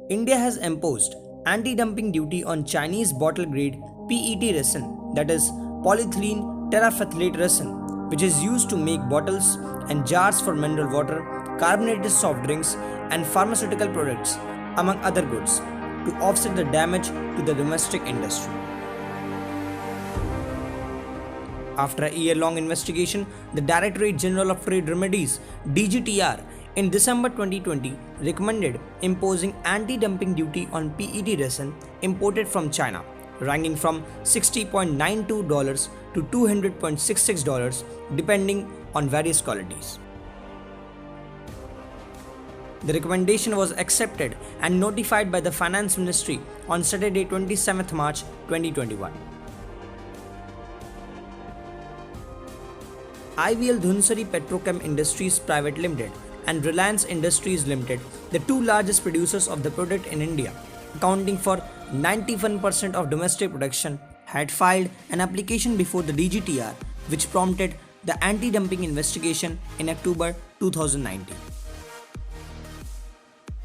India has imposed anti-dumping duty on Chinese bottle-grade PET resin, that is polyethylene terephthalate resin, which is used to make bottles and jars for mineral water, carbonated soft drinks, and pharmaceutical products, among other goods, to offset the damage to the domestic industry. After a year-long investigation, the Directorate General of Trade Remedies (DGTR) in December 2020 recommended imposing anti-dumping duty on PET resin imported from China, ranging from $60.92 to $200.66 depending on various qualities. The recommendation was accepted and notified by the Finance Ministry on Saturday 27 March 2021. IVL Dhunsari Petrochem Industries Private Limited and Reliance Industries Limited, the two largest producers of the product in India, accounting for 91% of domestic production, had filed an application before the DGTR, which prompted the anti-dumping investigation in October 2019.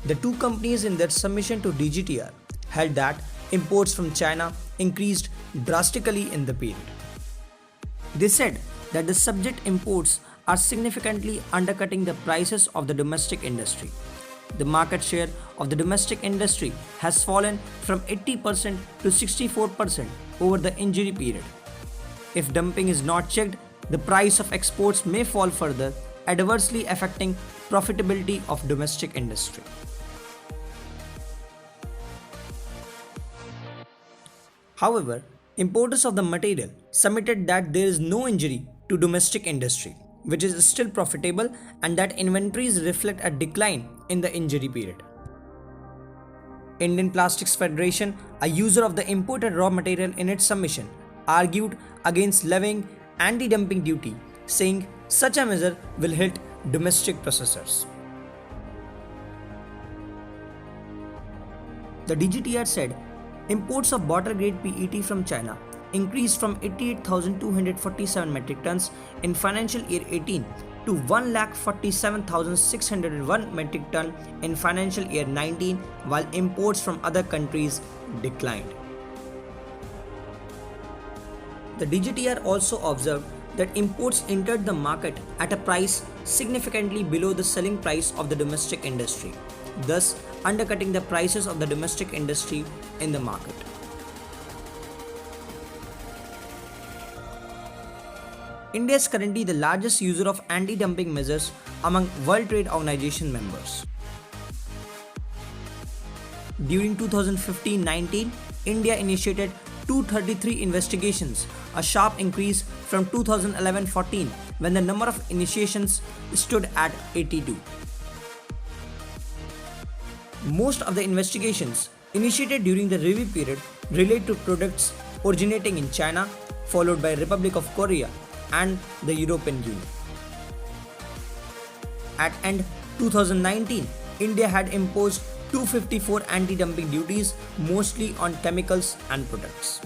The two companies in their submission to DGTR held that imports from China increased drastically in the period. They said that the subject imports are significantly undercutting the prices of the domestic industry. The market share of the domestic industry has fallen from 80% to 64% over the injury period. If dumping is not checked, the price of exports may fall further, adversely affecting profitability of domestic industry. However, importers of the material submitted that there is no injury to domestic industry, which is still profitable, and that inventories reflect a decline in the injury period. Indian Plastics Federation, a user of the imported raw material in its submission, argued against levying anti-dumping duty, saying such a measure will hit domestic processors. The DGTR said imports of bottle-grade PET from China increased from 88,247 metric tons in financial year 18 to 1,47,601 metric ton in financial year 19, while imports from other countries declined. The DGTR also observed that imports entered the market at a price significantly below the selling price of the domestic industry, thus undercutting the prices of the domestic industry in the market. India is currently the largest user of anti-dumping measures among World Trade Organization members. During 2015-19, India initiated 233 investigations, a sharp increase from 2011-14 when the number of initiations stood at 82. Most of the investigations initiated during the review period relate to products originating in China, followed by Republic of Korea and the European Union. At end 2019, India had imposed 254 anti-dumping duties, mostly on chemicals and products.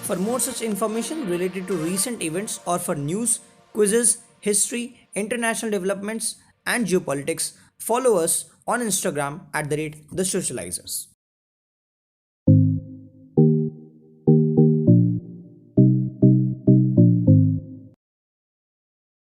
For more such information related to recent events or for news, quizzes, history, international developments and geopolitics, follow us on Instagram @TheSocializers.